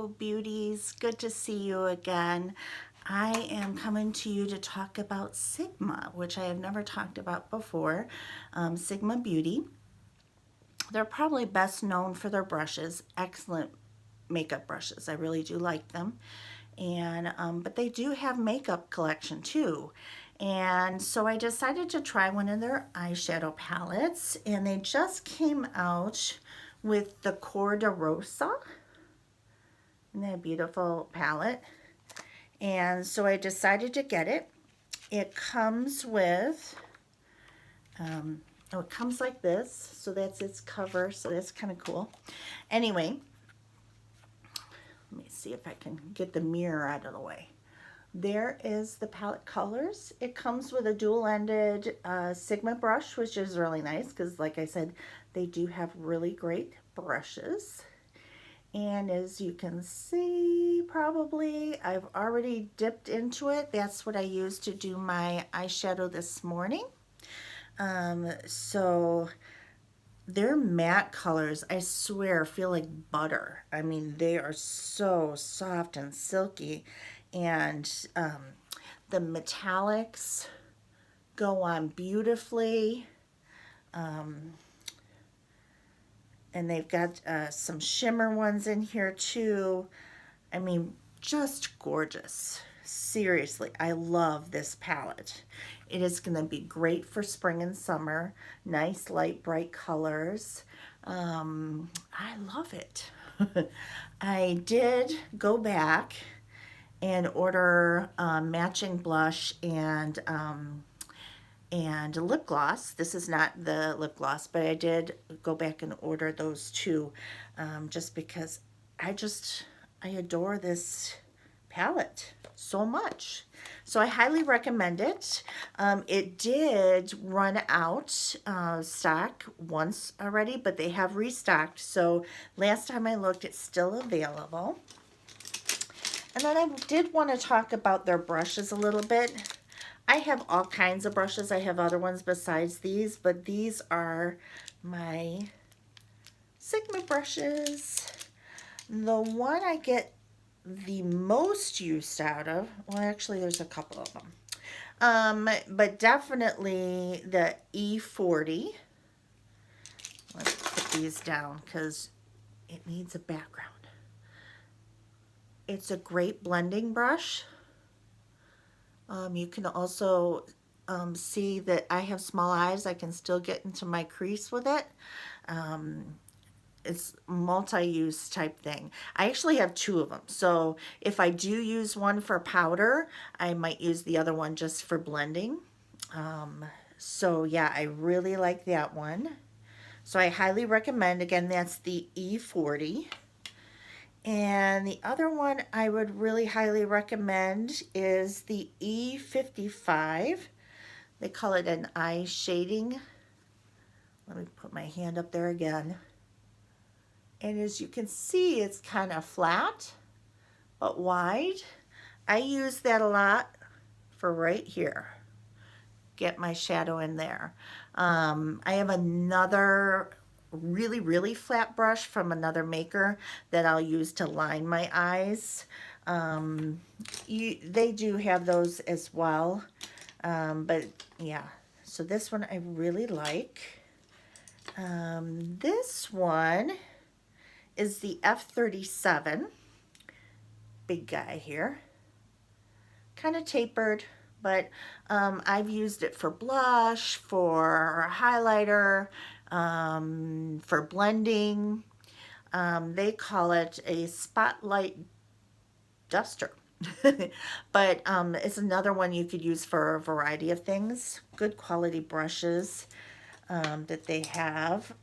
Hello beauties, good to see you again. I am coming to you to talk about Sigma, which I have never talked about before. Sigma Beauty. They're probably best known for their brushes, excellent makeup brushes. I really do like them. And but they do have makeup collection too. And so I decided to try one of their eyeshadow palettes, and they just came out with the COR-DE-ROSE. Isn't that a beautiful palette? And so I decided to get it. It comes with, it comes like this. So that's its cover. So that's kind of cool. Anyway, let me see if I can get the mirror out of the way. There is the palette colors. It comes with a dual-ended Sigma brush, which is really nice because, like I said, they do have really great brushes. And as you can see, probably, I've already dipped into it. That's what I used to do my eyeshadow this morning. So their matte colors, I swear, feel like butter. I mean, they are so soft and silky. And the metallics go on beautifully. And they've got some shimmer ones in here too. I mean, just gorgeous. Seriously, I love this palette. It is going to be great for spring and summer. Nice, light, bright colors. I love it. I did go back and order matching blush and lip gloss. This is not the lip gloss, but I did go back and order those two just because I adore this palette so much. So I highly recommend it. It did run out stock once already, but they have restocked. So last time I looked, it's still available. And then I did want to talk about their brushes a little bit. I have all kinds of brushes. I have other ones besides these, but these are my Sigma brushes. The one I get the most use out of, well, actually there's a couple of them, but definitely the E40. Let's put these down because it needs a background. It's a great blending brush. You can also see that I have small eyes. I can still get into my crease with it. It's multi-use type thing. I actually have two of them. So if I do use one for powder, I might use the other one just for blending. So yeah, I really like that one. So I highly recommend, again, that's the E40. And the other one I would really highly recommend is the E55. They call it an eye shading. Let me put my hand up there again. And as you can see, it's kind of flat, but wide. I use that a lot for right here. Get my shadow in there. I have another really flat brush from another maker that I'll use to line my eyes. They do have those as well, but yeah, so this one I really like. This one is the F37, big guy here, kind of tapered, but I've used it for blush, for highlighter, for blending. They call it a spotlight duster. But it's another one you could use for a variety of things. Good quality brushes that they have.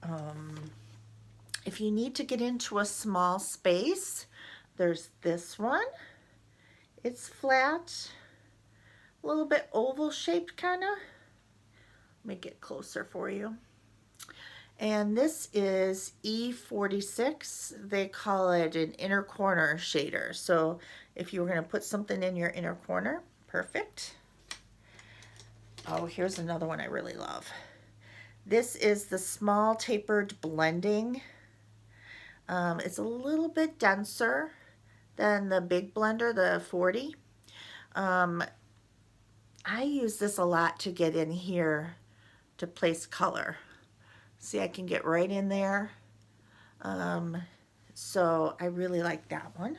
If you need to get into a small space, there's this one. It's flat, a little bit oval shaped kind of. Let me get closer for you. And this is E46. They call it an inner corner shader. So if you were going to put something in your inner corner, perfect. Oh, here's another one I really love. This is the small tapered blending. It's a little bit denser than the big blender, the 40. I use this a lot to get in here to place color. See, I can get right in there. So I really like that one.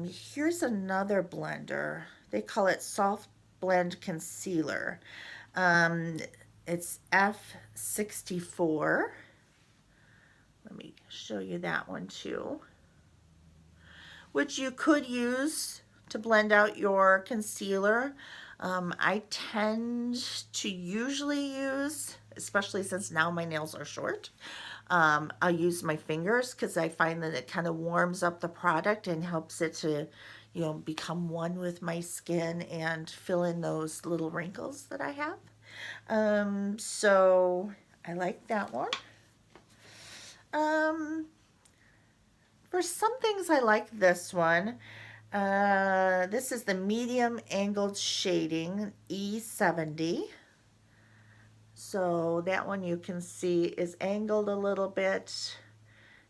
Here's another blender. They call it Soft Blend Concealer. It's F64. Let me show you that one too. Which you could use to blend out your concealer. I tend to usually use, especially since now my nails are short, I'll use my fingers because I find that it kind of warms up the product and helps it to, you know, become one with my skin and fill in those little wrinkles that I have. So I like that one. For some things I like this one. This is the medium angled shading E70. So that one you can see is angled a little bit,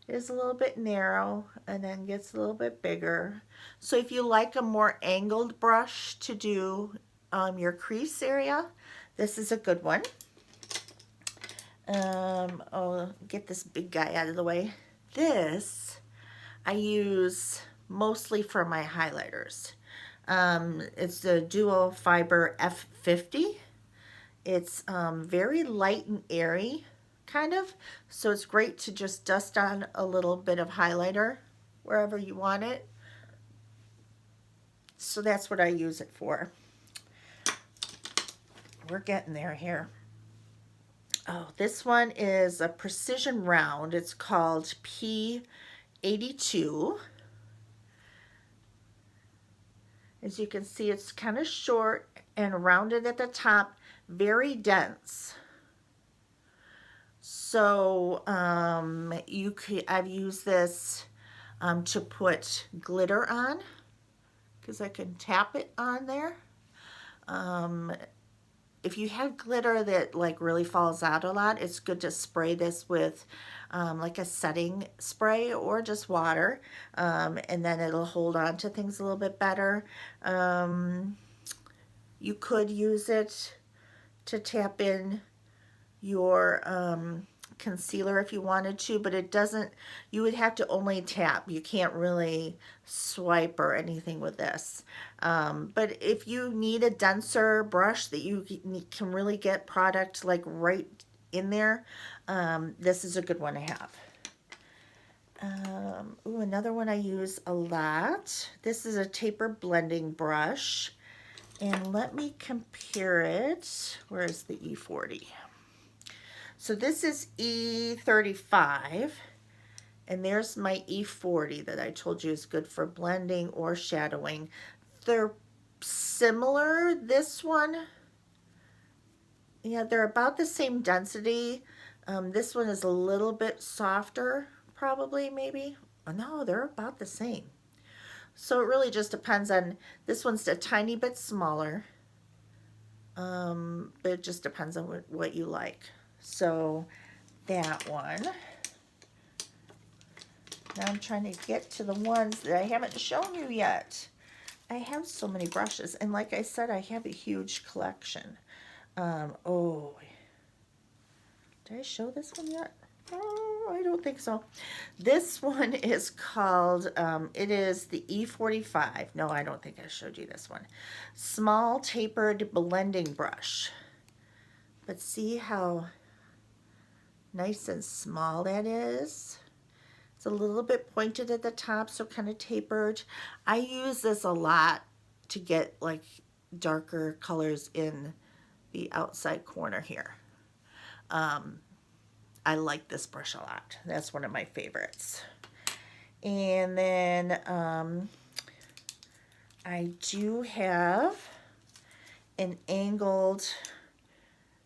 is a little bit narrow, and then gets a little bit bigger. So if you like a more angled brush to do your crease area, this is a good one. I'll get this big guy out of the way. This I use mostly for my highlighters. It's the Duo Fibre F50. It's very light and airy, kind of, so it's great to just dust on a little bit of highlighter wherever you want it. So that's what I use it for. We're getting there here. Oh, this one is a Precision Round. It's called P87. As you can see, it's kind of short and rounded at the top, very dense. So I've used this to put glitter on because I can tap it on there. If you have glitter that like really falls out a lot, it's good to spray this with like a setting spray or just water, and then it'll hold on to things a little bit better. You could use it to tap in your concealer if you wanted to, but it doesn't, you would have to only tap. You can't really swipe or anything with this. But if you need a denser brush that you can really get product like right in there, this is a good one to have. Ooh, another one I use a lot. This is a tapered blending brush. And let me compare it. Where's the E40? So this is E35, and there's my E40 that I told you is good for blending or shadowing. They're similar, this one. Yeah, they're about the same density. This one is a little bit softer, probably, maybe. Oh, no, they're about the same. So it really just depends on, this one's a tiny bit smaller, but it just depends on what you like. So that one. Now I'm trying to get to the ones that I haven't shown you yet. I have so many brushes, and like I said, I have a huge collection. Oh, did I show this one yet? Oh, I don't think so. This one is called, it is the E45. No, I don't think I showed you this one. Small tapered blending brush. But see how nice and small that is? It's a little bit pointed at the top, so kind of tapered. I use this a lot to get like darker colors in the outside corner here. I like this brush a lot. That's one of my favorites. And then I do have an angled,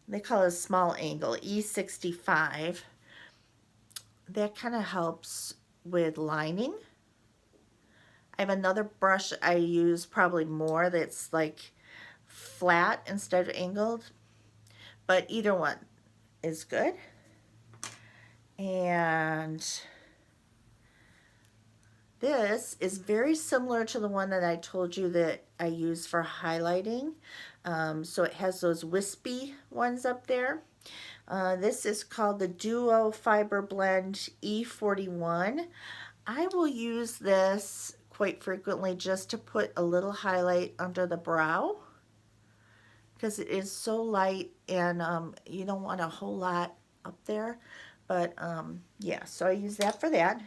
they call it a small angle, E65. That kind of helps with lining. I have another brush I use probably more that's like flat instead of angled, but either one is good. And This is very similar to the one that I told you that I use for highlighting. So it has those wispy ones up there. This is called the Duo Fiber Blend E41. I will use this quite frequently just to put a little highlight under the brow because it is so light, and you don't want a whole lot up there. But yeah, so I use that for that.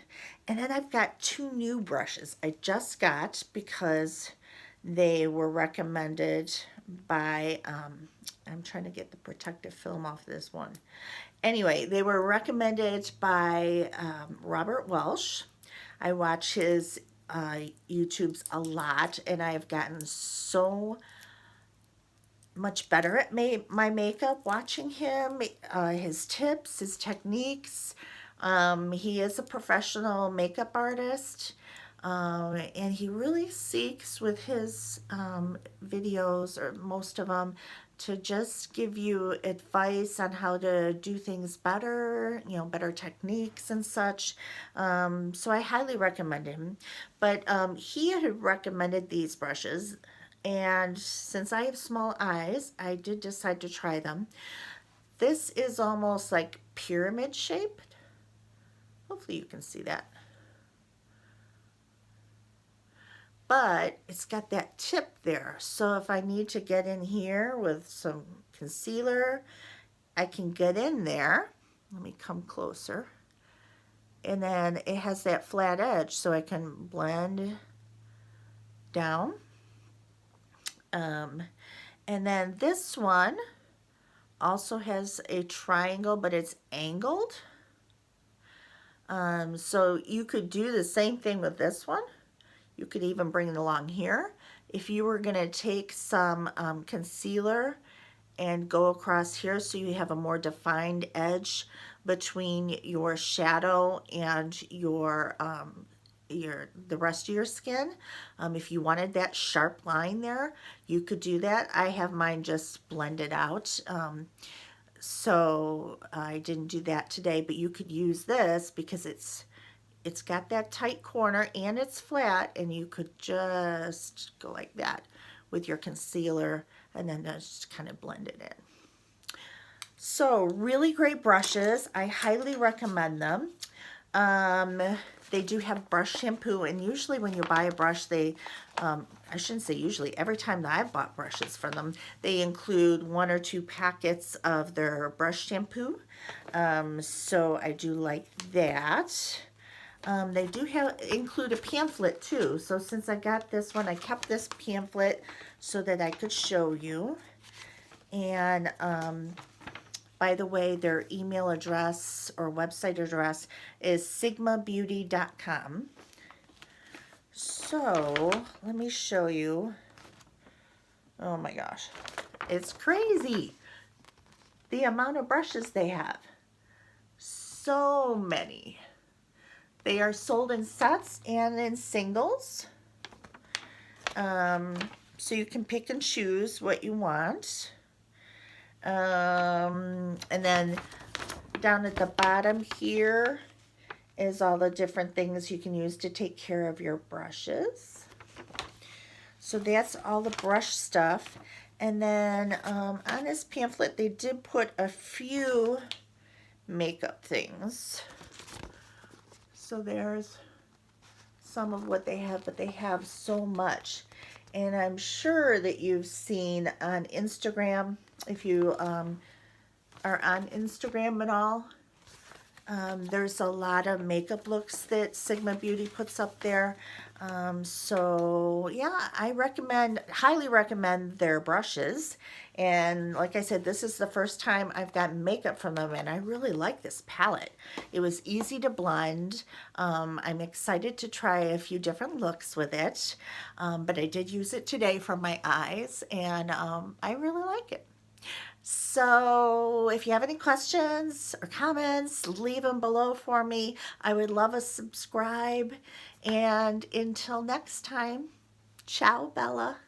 And then I've got two new brushes I just got because they were recommended by, I'm trying to get the protective film off this one. Anyway, they were recommended by Robert Welsh. I watch his YouTubes a lot, and I've gotten so much better at my makeup watching him, his tips, his techniques. He is a professional makeup artist, and he really seeks with his videos, or most of them, to just give you advice on how to do things better, you know, better techniques and such. So I highly recommend him. But he had recommended these brushes, and since I have small eyes, I did decide to try them. This is almost like pyramid shaped. Hopefully you can see that. But it's got that tip there. So if I need to get in here with some concealer, I can get in there. Let me come closer. And then it has that flat edge, so I can blend down. And then this one also has a triangle, but it's angled. So you could do the same thing with this one. You could even bring it along here. If you were going to take some concealer and go across here so you have a more defined edge between your shadow and the rest of your skin. If you wanted that sharp line there, you could do that. I have mine just blended out. So I didn't do that today, but you could use this because it's got that tight corner and it's flat, and you could just go like that with your concealer and then just kind of blend it in. So really great brushes. I highly recommend them. They do have brush shampoo, and usually when you buy a brush, they, I shouldn't say usually, every time that I've bought brushes from them, they include 1 or 2 packets of their brush shampoo. So I do like that. They do include a pamphlet too. So since I got this one, I kept this pamphlet so that I could show you. And by the way, their email address or website address is sigmabeauty.com. So let me show you. Oh my gosh, it's crazy the amount of brushes they have. So many. They are sold in sets and in singles. So you can pick and choose what you want. And then down at the bottom here is all the different things you can use to take care of your brushes. So that's all the brush stuff. And then on this pamphlet, they did put a few makeup things. So there's some of what they have, but they have so much. And I'm sure that you've seen on Instagram, if you are on Instagram at all, there's a lot of makeup looks that Sigma Beauty puts up there. So yeah, I highly recommend their brushes. And like I said, this is the first time I've gotten makeup from them, and I really like this palette. It was easy to blend. I'm excited to try a few different looks with it, but I did use it today for my eyes, and I really like it. So if you have any questions or comments, leave them below for me. I would love a subscribe. And until next time, ciao, Bella.